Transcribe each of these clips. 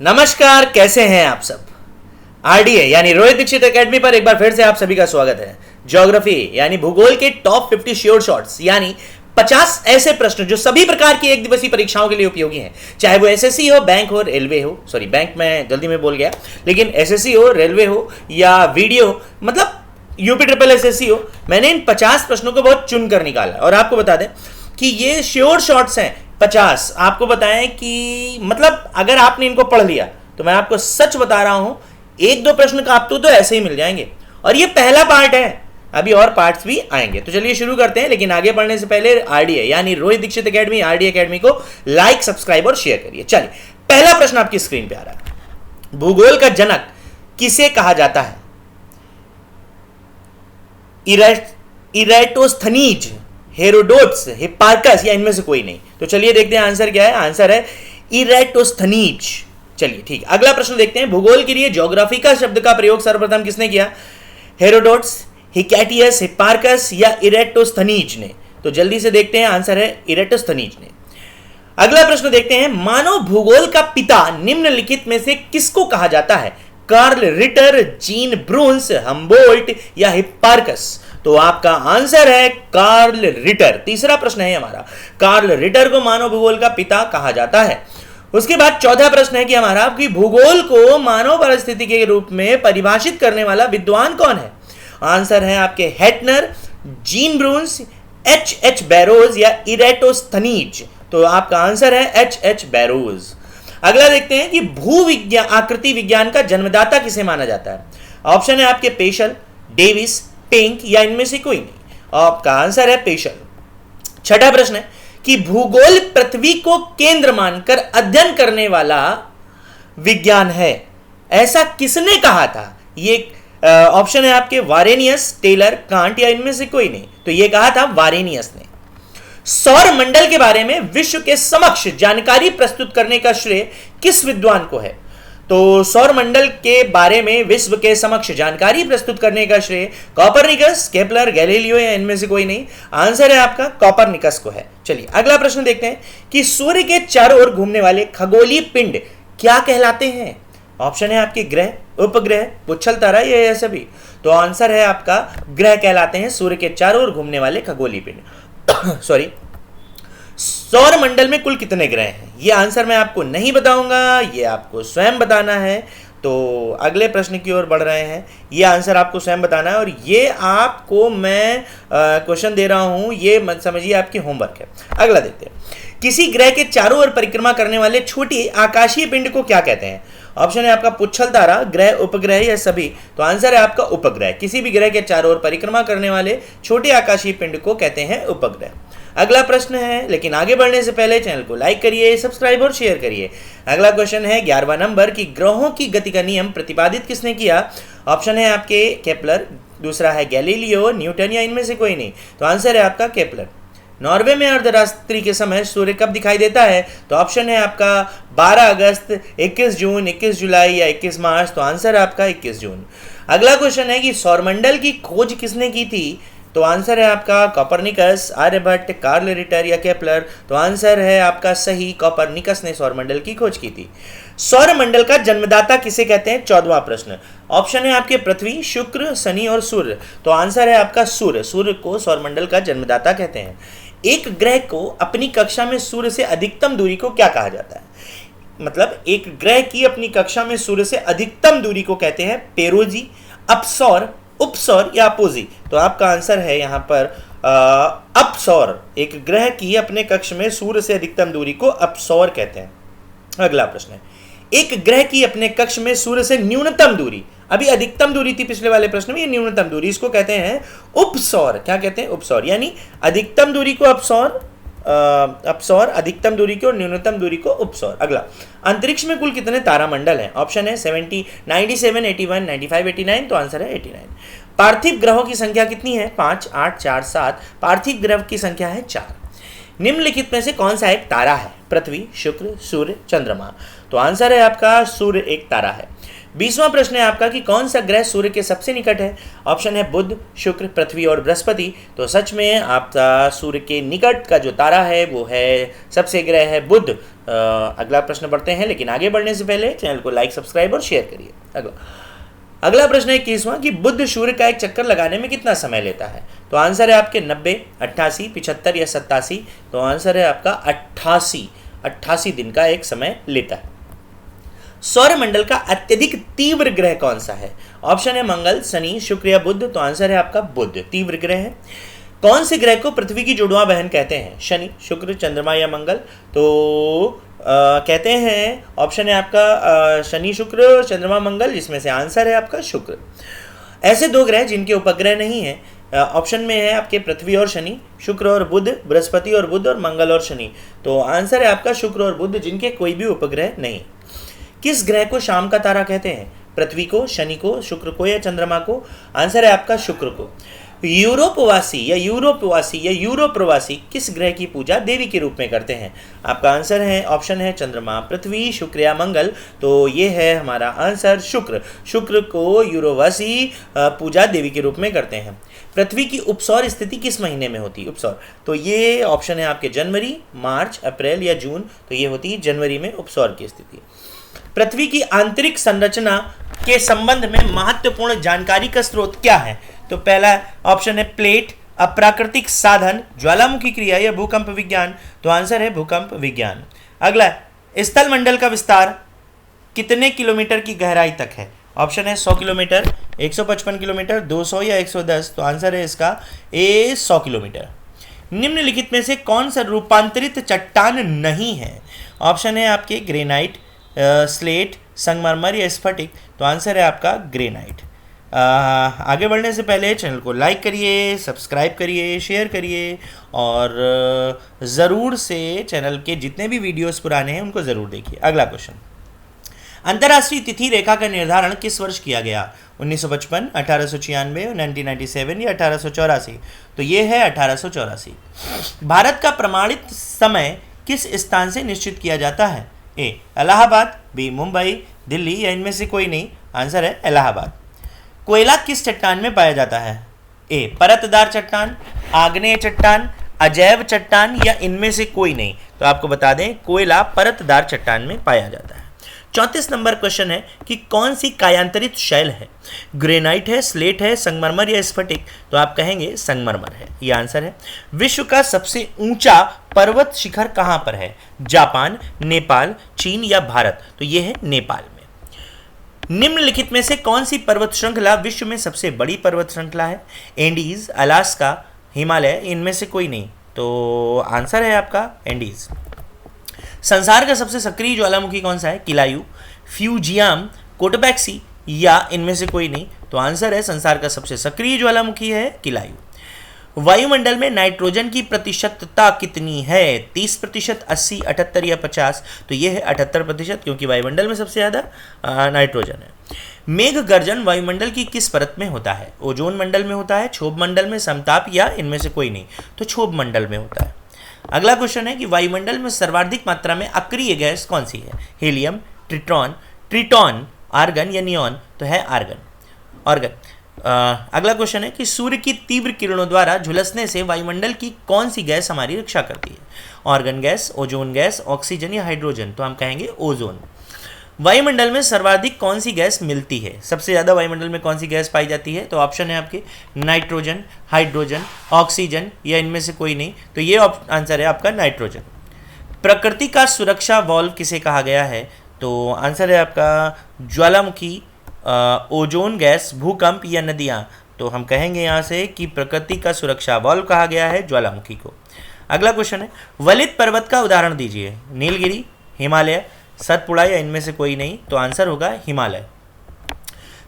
नमस्कार, कैसे हैं आप सब। आरडीए यानी रोहित दीक्षित एकेडमी पर एक बार फिर से आप सभी का स्वागत है। ज्योग्राफी यानी भूगोल के टॉप 50 श्योर शॉट्स यानी 50 ऐसे प्रश्न जो सभी प्रकार की एक दिवसीय परीक्षाओं के लिए उपयोगी हैं, चाहे वो एसएससी हो, बैंक हो, रेलवे हो, सॉरी बैंक में जल्दी में बोल गया, लेकिन एसएससी हो, रेलवे हो या वीडियो हो, मतलब यूपी ट्रिपल एसएससी हो। मैंने इन 50 प्रश्नों को बहुत चुन कर निकाला और आपको बता दें कि ये श्योर शॉट्स हैं 50। आपको बताएं कि मतलब अगर आपने इनको पढ़ लिया तो मैं आपको सच बता रहा हूं, एक दो प्रश्न का आपको तो ऐसे ही मिल जाएंगे। और ये पहला पार्ट है, अभी और पार्ट्स भी आएंगे। तो चलिए शुरू करते हैं, लेकिन आगे बढ़ने से पहले आरडीए यानी Rohit Dikshit academy RDA academy को लाइक, सब्सक्राइब और शेयर करिए। चलिए, पहला प्रश्न आपकी स्क्रीन पे आ रहा है। भूगोल का जनक किसे कहा जाता है? इरेटोस्थनीज, हेरोडोट्स, हिप्पार्कस या इनमें से कोई नहीं। तो चलिए देखते हैं आंसर क्या है। आंसर है इरेटोस्थनीज। चलिए ठीक, अगला प्रश्न देखते हैं। भूगोल के लिए ज्योग्राफी का शब्द का प्रयोग सर्वप्रथम किसने किया? हेरोडोट्स, हिकैटियस, हिप्पार्कस या इरेटोस्थनीज ने? तो जल्दी से देखते हैं, आंसर है इरेटोस्थनीज ने। अगला प्रश्न देखते हैं। मानव भूगोल का पिता निम्नलिखित में से किसको कहा जाता है? कार्ल रिटर, जीन ब्रून्स, हम्बोल्ट या हिप्पार्कस? तो आपका आंसर है कार्ल रिटर। तीसरा प्रश्न है हमारा, कार्ल रिटर को मानव भूगोल का पिता कहा जाता है। उसके बाद चौथा प्रश्न है कि हमारा कि भूगोल को मानव परिस्थिति के रूप में परिभाषित करने वाला विद्वान कौन है? आंसर है आपके हेटनर, जीन ब्रून्स, एच बैरोज या इरेटोस्थनीज। तो आपका आंसर है एच बैरोज। अगला देखते हैं कि भूविज्ञान, आकृति विज्ञान का जन्मदाता किसे माना जाता है? ऑप्शन है आपके पेशल, डेविस, पिंक या इनमें से कोई नहीं। आपका आंसर है पेशल। छठा प्रश्न है कि भूगोल पृथ्वी को केंद्र मानकर अध्ययन करने वाला विज्ञान है, ऐसा किसने कहा था? ये ऑप्शन है आपके वारेनियस, टेलर, कांट या इनमें से कोई नहीं। तो ये कहा था वारेनियस ने। सौर मंडल के बारे में विश्व के समक्ष जानकारी प्रस्तुत करने का श्रेय किस विद्वान को है? तो सौर मंडल के बारे में विश्व के समक्ष जानकारी प्रस्तुत करने का श्रेय कोपरनिकस, केपलर, गैलीलियो या इनमें से कोई नहीं। आंसर है आपका कोपरनिकस को है। चलिए अगला प्रश्न देखते हैं कि सूर्य के चारों ओर घूमने वाले खगोलीय पिंड क्या कहलाते हैं? ऑप्शन है आपके ग्रह, उपग्रह, पुच्छल तारा या सभी। तो आंसर है आपका ग्रह कहलाते हैं सूर्य के चारों ओर घूमने वाले खगोलीय पिंड। सॉरी, सौर मंडल में कुल कितने ग्रह हैं? ये आंसर मैं आपको नहीं बताऊंगा, ये आपको स्वयं बताना है। तो अगले प्रश्न की ओर बढ़ रहे हैं। ये आंसर आपको स्वयं बताना है और ये आपको मैं क्वेश्चन दे रहा हूं, ये मत समझिए, आपकी होमवर्क है। अगला देखते हैं। किसी ग्रह के चारों ओर परिक्रमा करने वाले छोटी आकाशीय पिंड को क्या कहते हैं? ऑप्शन है आपका पुच्छल तारा, ग्रह, उपग्रह या सभी। तो आंसर है आपका उपग्रह। किसी भी ग्रह के चारों ओर परिक्रमा करने वाले छोटे आकाशीय पिंड को कहते हैं उपग्रह। अगला प्रश्न है, लेकिन आगे बढ़ने से पहले चैनल को लाइक करिए, सब्सक्राइब और शेयर करिए। अगला क्वेश्चन है 11वां नंबर की ग्रहों की गति का नियम प्रतिपादित किसने किया? ऑप्शन है आपके केपलर, दूसरा है गैलीलियो, न्यूटन या इनमें से कोई नहीं। तो आंसर है आपका केपलर। नॉर्वे में अर्धरात्रि के समय सूर्य कब दिखाई देता है? तो ऑप्शन है आपका 12 अगस्त, 21 जून, 21 जुलाई या 21 मार्च। तो आंसर है आपका 21 जून। अगला क्वेश्चन है कि सौरमंडल की खोज किसने की थी? तो आंसर है आपका कोपरनिकस, आर्यभट्ट, कार्ल रिटर या केपलर। तो आंसर है आपका सही, कोपरनिकस ने सौरमंडल की खोज की थी। सौरमंडल का जन्मदाता किसे कहते हैं? 14वां प्रश्न। ऑप्शन है आपके पृथ्वी, शुक्र, शनि और सूर्य। तो आंसर है आपका सूर्य। सूर्य को सौरमंडल का जन्मदाता कहते हैं। एक ग्रह को अपनी कक्षा में सूर्य से अधिकतम दूरी को क्या कहा जाता है? मतलब एक ग्रह की अपनी कक्षा में सूर्य से अधिकतम दूरी को कहते हैं पेरोजी, अपसौर, उपसौर या अपोजी। तो आपका आंसर है यहां पर अपसौर। एक ग्रह की अपने कक्ष में सूर्य से अधिकतम दूरी को अपसौर कहते हैं। अगला प्रश्न है, एक ग्रह की अपने कक्ष में सूर्य से न्यूनतम दूरी, अभी अधिकतम दूरी थी पिछले वाले प्रश्न में, ये न्यूनतम दूरी, इसको कहते हैं उपसौर। क्या कहते हैं? उपसौर। यानी अधिकतम दूरी को अपसौर, अपसौर, अधिकतम दूरी को, न्यूनतम दूरी को उपसौर। अगला, अंतरिक्ष में कुल कितने तारामंडल हैं? ऑप्शन है 70, 97, 81, 95, 89। तो आंसर है 89। पार्थिव ग्रहों की संख्या कितनी है? 5, 8, 4, 7। पार्थिव ग्रह की संख्या है 4। निम्नलिखित में से कौन सा एक तारा है? पृथ्वी, शुक्र, सूर्य, चंद्रमा। तो आंसर है आपका सूर्य एक तारा है। 20वां प्रश्न है आपका कि कौन सा ग्रह सूर्य के सबसे निकट है? ऑप्शन है बुध, शुक्र, पृथ्वी और बृहस्पति। तो सच में आपका सूर्य के निकट का जो तारा है वो है, सबसे ग्रह है बुध। अगला प्रश्न बढ़ते हैं, लेकिन आगे बढ़ने से पहले चैनल को लाइक, सब्सक्राइब और शेयर करिए। अगला प्रश्न है 21वां कि बुध सूर्य का एक चक्कर लगाने में कितना समय लेता है? तो आंसर है आपके 90, 88, 75 या 87। तो आंसर है आपका 88 दिन का एक समय लेता है। सौरमंडल का अत्यधिक तीव्र ग्रह कौन सा है? ऑप्शन है मंगल, शनि, शुक्र या बुध। तो आंसर है आपका बुध तीव्र ग्रह है। कौन से ग्रह को पृथ्वी की जुड़वां बहन कहते हैं? शनि, शुक्र, चंद्रमा या मंगल? तो कहते हैं, ऑप्शन है आपका शनि, शुक्र, चंद्रमा, मंगल, जिसमें से आंसर है आपका शुक्र। ऐसे दो ग्रह जिनके उपग्रह नहीं है, ऑप्शन में है आपके पृथ्वी और शनि, शुक्र और बुध, बृहस्पति और बुध, और मंगल और शनि। तो आंसर है आपका शुक्र और बुध, जिनके कोई भी उपग्रह नहीं। किस ग्रह को शाम का तारा कहते हैं? पृथ्वी को, शनि को, शुक्र को या चंद्रमा को? आंसर है आपका शुक्र को। यूरोपवासी या यूरोप प्रवासी किस ग्रह की पूजा देवी के रूप में करते हैं? आपका आंसर है, ऑप्शन है चंद्रमा, पृथ्वी, शुक्र या मंगल। तो ये है हमारा आंसर शुक्र। शुक्र को यूरोपवासी पूजा देवी के रूप में करते हैं। पृथ्वी की उपसौर स्थिति किस महीने में होती है? उपसौर, तो ये ऑप्शन है आपके जनवरी, मार्च, अप्रैल या जून। तो ये होती है जनवरी में उपसौर की स्थिति। पृथ्वी की आंतरिक संरचना के संबंध में महत्वपूर्ण जानकारी का स्रोत क्या है? तो पहला ऑप्शन है प्लेट, अप्राकृतिक साधन, ज्वालामुखी क्रिया या भूकंप विज्ञान। तो आंसर है भूकंप विज्ञान। अगला, स्थल मंडल का विस्तार कितने किलोमीटर की गहराई तक है? ऑप्शन है 100 किलोमीटर, 155 किलोमीटर, 200 या 110। तो आंसर है इसका 100 किलोमीटर। निम्नलिखित में से कौन सा रूपांतरित चट्टान नहीं है? ऑप्शन है आपके ग्रेनाइट, स्लेट, संगमरमर या स्फटिक। तो आंसर है आपका ग्रेनाइट। आगे बढ़ने से पहले चैनल को लाइक करिए, सब्सक्राइब करिए, शेयर करिए, और ज़रूर से चैनल के जितने भी वीडियोस पुराने हैं उनको ज़रूर देखिए। अगला क्वेश्चन, अंतर्राष्ट्रीय तिथि रेखा का निर्धारण किस वर्ष किया गया? 1955, 1896, 1997 या 1884? तो ये है 1884। भारत का प्रमाणित समय किस स्थान से निश्चित किया जाता है? ए इलाहाबाद, बी मुंबई, दिल्ली या इनमें से कोई नहीं? आंसर है इलाहाबाद। कोयला किस चट्टान में पाया जाता है? ए परतदार चट्टान, आग्नेय चट्टान, अजैव चट्टान या इनमें से कोई नहीं? तो आपको बता दें, कोयला परतदार चट्टान में पाया जाता है। 34 नंबर क्वेश्चन है कि कौन सी कायांतरित शैल है? ग्रेनाइट है, स्लेट है, संगमरमर या स्फटिक? तो आप कहेंगे संगमरमर है, ये आंसर है। विश्व का सबसे ऊंचा पर्वत शिखर कहां पर है? जापान, नेपाल, चीन या भारत? तो ये है नेपाल में। निम्नलिखित में से कौन सी पर्वत श्रृंखला विश्व में सबसे बड़ी पर्वत श्रृंखला है? एंडीज, अलास्का, हिमालय, इनमें से कोई नहीं? तो आंसर है आपका एंडीज। संसार का सबसे सक्रिय ज्वालामुखी कौन सा है? किलायू, फ्यूजियाम, कोटबैक्सी या इनमें से कोई नहीं? तो आंसर है, संसार का सबसे सक्रिय ज्वालामुखी है किलायू। वायुमंडल में नाइट्रोजन की प्रतिशतता कितनी है? 30%, 80, 78 या 50? तो ये है 78%, क्योंकि वायुमंडल में सबसे ज़्यादा नाइट्रोजन है। मेघ गर्जन वायुमंडल की किस परत में होता है? ओजोन मंडल में होता है, क्षोभ मंडल में, समताप या इनमें से कोई नहीं? तो क्षोभ मंडल में होता है। अगला क्वेश्चन है कि वायुमंडल में सर्वाधिक मात्रा में अक्रिय गैस कौन सी है? हीलियम, ट्रिटॉन, आर्गन या नियॉन? तो है आर्गन। अगला क्वेश्चन है कि सूर्य की तीव्र किरणों द्वारा झुलसने से वायुमंडल की कौन सी गैस हमारी रक्षा करती है? Argon gas, ozone gas, oxygen या हाइड्रोजन? तो हम कहेंगे ओजोन। वायुमंडल में सर्वाधिक कौन सी गैस मिलती है? सबसे ज़्यादा वायुमंडल में कौन सी गैस पाई जाती है? तो ऑप्शन है आपके नाइट्रोजन, हाइड्रोजन, ऑक्सीजन या इनमें से कोई नहीं? तो ये आंसर है आपका नाइट्रोजन। प्रकृति का सुरक्षा वॉल्व किसे कहा गया है? तो आंसर है आपका ज्वालामुखी, ओजोन गैस, भूकंप या नदियाँ? तो हम कहेंगे यहाँ से कि प्रकृति का सुरक्षा वॉल्व कहा गया है ज्वालामुखी को। अगला क्वेश्चन है, वलित पर्वत का उदाहरण दीजिए। नीलगिरी, हिमालय, सतपुड़ा या इनमें से कोई नहीं? तो आंसर होगा हिमालय।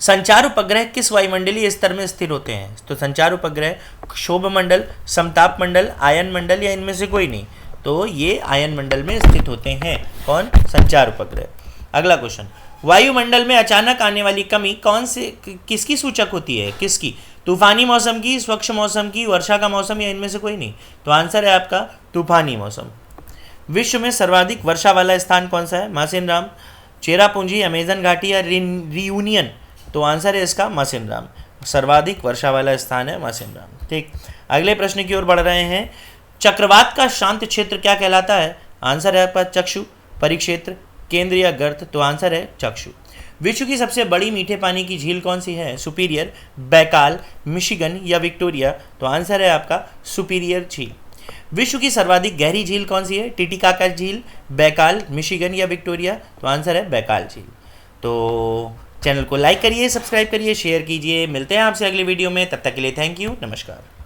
संचार उपग्रह किस वायुमंडलीय स्तर में स्थिर होते हैं? तो संचार उपग्रह क्षोभ मंडल, समताप मंडल, आयन मंडल या इनमें से कोई नहीं? तो ये आयन मंडल में स्थित होते हैं। कौन? संचार उपग्रह। अगला क्वेश्चन, वायुमंडल में अचानक आने वाली कमी कौन से किसकी सूचक होती है? किसकी? तूफानी मौसम की, स्वच्छ मौसम की, वर्षा का मौसम या इनमें से कोई नहीं? तो आंसर है आपका तूफानी मौसम। विश्व में सर्वाधिक वर्षा वाला स्थान कौन सा है? मासिनराम, चेरापूंजी, अमेजन घाटी या रियूनियन? तो आंसर है इसका मासिनराम। सर्वाधिक वर्षा वाला स्थान है मासिनराम। ठीक, अगले प्रश्न की ओर बढ़ रहे हैं। चक्रवात का शांत क्षेत्र क्या कहलाता है? आंसर है आपका चक्षु, परिक्षेत्र, केंद्र या गर्त? तो आंसर है चक्षु। विश्व की सबसे बड़ी मीठे पानी की झील कौन सी है? सुपीरियर, बैकाल, मिशिगन या विक्टोरिया? तो आंसर है आपका सुपीरियर झील। विश्व की सर्वाधिक गहरी झील कौन सी है? टिटिकाका झील, बैकाल, मिशिगन या विक्टोरिया? तो आंसर है बैकाल झील। तो चैनल को लाइक करिए, सब्सक्राइब करिए, शेयर कीजिए। मिलते हैं आपसे अगले वीडियो में, तब तक के लिए थैंक यू, नमस्कार।